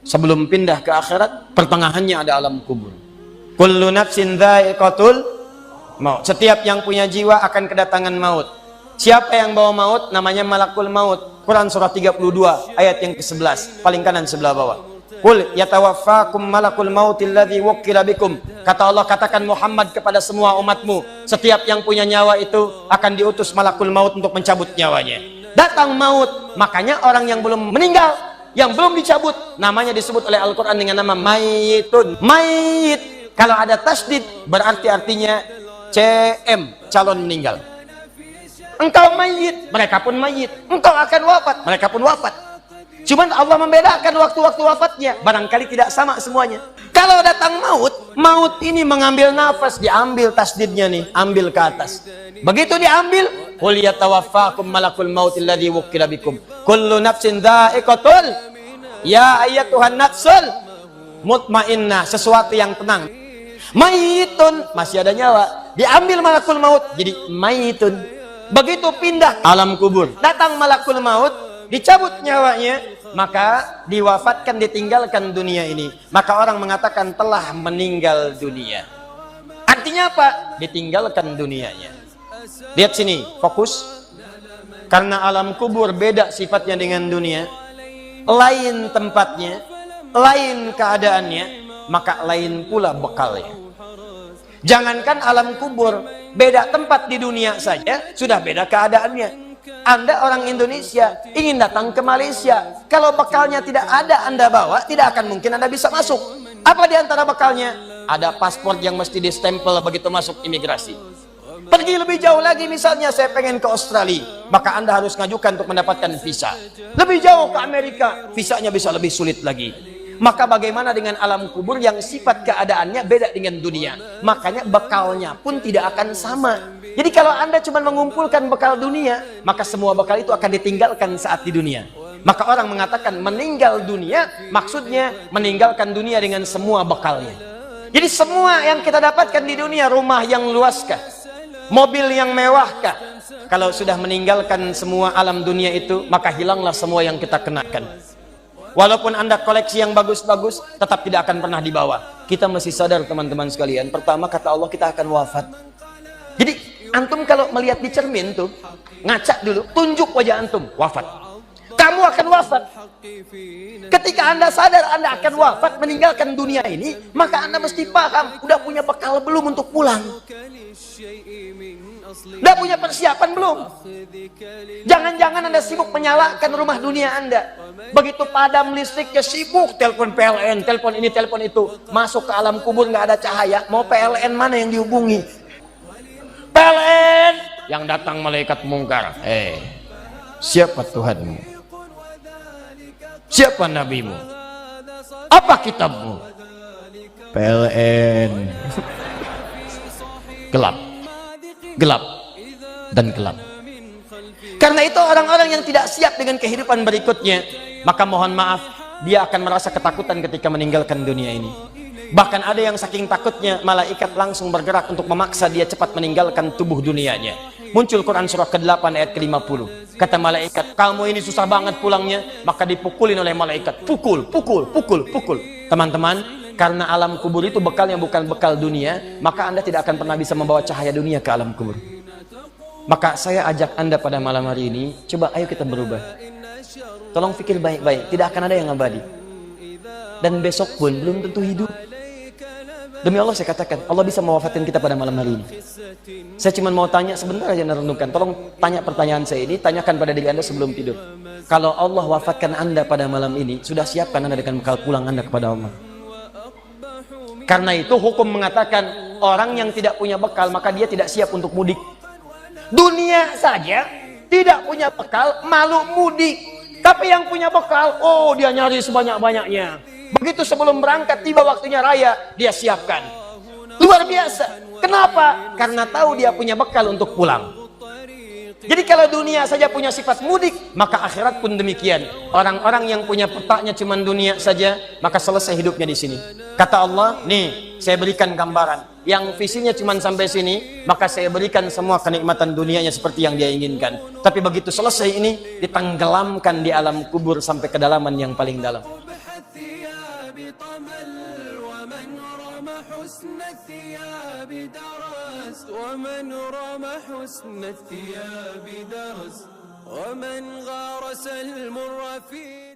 Sebelum pindah ke akhirat, pertengahannya ada alam kubur. Kullu nafsin dha'iqatul maut. Setiap yang punya jiwa akan kedatangan maut. Siapa yang bawa maut? Namanya malakul maut. Quran surah 32 ayat yang ke-11, paling kanan sebelah bawah. Qul yatawaffakum malakul mautil ladzi wukkila bikum. Kata Allah, katakan Muhammad kepada semua umatmu, setiap yang punya nyawa itu akan diutus malakul maut untuk mencabut nyawanya. Datang maut, makanya orang yang belum meninggal, yang belum dicabut, namanya disebut oleh Al-Quran dengan nama mayitun. Mayit, kalau ada tasdid berarti artinya CM, calon meninggal. Engkau mayit, mereka pun mayit. Engkau akan wafat, mereka pun wafat. Cuman Allah membedakan waktu-waktu wafatnya, barangkali tidak sama semuanya. Kalau datang maut, maut ini mengambil nafas, diambil tasdidnya nih, ambil ke atas. Begitu diambil, qul yatawaffakum malakul mautil ladzi wukkila bikum. Kullu nafsin dha'iqatul, ya ayyatuhan nafsul mutmainnah, sesuatu yang tenang. Mayitun, masih ada nyawa, diambil malakul maut jadi mayitun. Begitu pindah alam kubur, datang malakul maut, dicabut nyawanya, maka diwafatkan, ditinggalkan dunia ini. Maka orang mengatakan telah meninggal dunia. Artinya apa? Ditinggalkan dunianya. Lihat sini, fokus. Karena alam kubur beda sifatnya dengan dunia, lain tempatnya, lain keadaannya, maka lain pula bekalnya. Jangankan alam kubur, beda tempat di dunia saja sudah beda keadaannya. Anda orang Indonesia ingin datang ke Malaysia, kalau bekalnya tidak ada Anda bawa, tidak akan mungkin Anda bisa masuk. Apa di antara bekalnya? Ada paspor yang mesti distempel begitu masuk imigrasi. Pergi lebih jauh lagi, misalnya saya pengen ke Australia, maka Anda harus ngajukan untuk mendapatkan visa. Lebih jauh ke Amerika, visanya bisa lebih sulit lagi. Maka bagaimana dengan alam kubur yang sifat keadaannya beda dengan dunia? Makanya bekalnya pun tidak akan sama. Jadi kalau Anda cuma mengumpulkan bekal dunia, maka semua bekal itu akan ditinggalkan saat di dunia. Maka orang mengatakan meninggal dunia, maksudnya meninggalkan dunia dengan semua bekalnya. Jadi semua yang kita dapatkan di dunia, rumah yang luaskah, mobil yang mewahkah, kalau sudah meninggalkan semua alam dunia itu, maka hilanglah semua yang kita kenakan. Walaupun Anda koleksi yang bagus-bagus, tetap tidak akan pernah dibawa. Kita mesti sadar teman-teman sekalian, pertama kata Allah kita akan wafat. Jadi antum kalau melihat di cermin tuh, ngaca dulu, tunjuk wajah antum, wafat. Kamu akan wafat. Ketika Anda sadar Anda akan wafat, meninggalkan dunia ini, maka Anda mesti paham, udah punya bekal belum untuk pulang? Udah punya persiapan belum? Jangan-jangan Anda sibuk menyalakan rumah dunia Anda. Begitu padam listriknya, sibuk telepon PLN, telepon ini, telepon itu. Masuk ke alam kubur nggak ada cahaya, mau PLN mana yang dihubungi? PLN yang datang malaikat mungkar. Siapa Tuhanmu? Siapa nabimu? Apa kitabmu? PLN. Gelap, gelap, dan gelap. Karena itu orang-orang yang tidak siap dengan kehidupan berikutnya, maka mohon maaf, dia akan merasa ketakutan ketika meninggalkan dunia ini. Bahkan ada yang saking takutnya, malaikat langsung bergerak untuk memaksa dia cepat meninggalkan tubuh dunianya. Muncul Quran surah ke-8 ayat ke-50. Kata malaikat, kamu ini susah banget pulangnya, maka dipukulin oleh malaikat. Pukul, pukul, pukul, pukul. Teman-teman, karena alam kubur itu bekalnya bukan bekal dunia, maka Anda tidak akan pernah bisa membawa cahaya dunia ke alam kubur. Maka saya ajak Anda pada malam hari ini, coba ayo kita berubah. Tolong pikir baik-baik, tidak akan ada yang abadi. Dan besok pun belum tentu hidup. Demi Allah saya katakan, Allah bisa mewafatkan kita pada malam hari ini. Saya cuma mau tanya sebentar aja merenungkan. Tolong tanya pertanyaan saya ini, tanyakan pada diri Anda sebelum tidur. Kalau Allah wafatkan Anda pada malam ini, sudah siapkan Anda dengan bekal pulang Anda kepada Allah. Karena itu hukum mengatakan, orang yang tidak punya bekal, maka dia tidak siap untuk mudik. Dunia saja tidak punya bekal, malu mudik. Tapi yang punya bekal, oh dia nyari sebanyak-banyaknya. Begitu sebelum berangkat, tiba waktunya raya, dia siapkan. Luar biasa. Kenapa? Karena tahu dia punya bekal untuk pulang. Jadi kalau dunia saja punya sifat mudik, maka akhirat pun demikian. Orang-orang yang punya petaknya cuma dunia saja, maka selesai hidupnya di sini. Kata Allah, nih saya berikan gambaran. Yang visinya cuma sampai sini, maka saya berikan semua kenikmatan dunianya seperti yang dia inginkan. Tapi begitu selesai ini, ditenggelamkan di alam kubur sampai kedalaman yang paling dalam. الثياب طمل ومن رمى حسن الثياب درس ومن رمى حسن الثياب درس ومن غارس المر في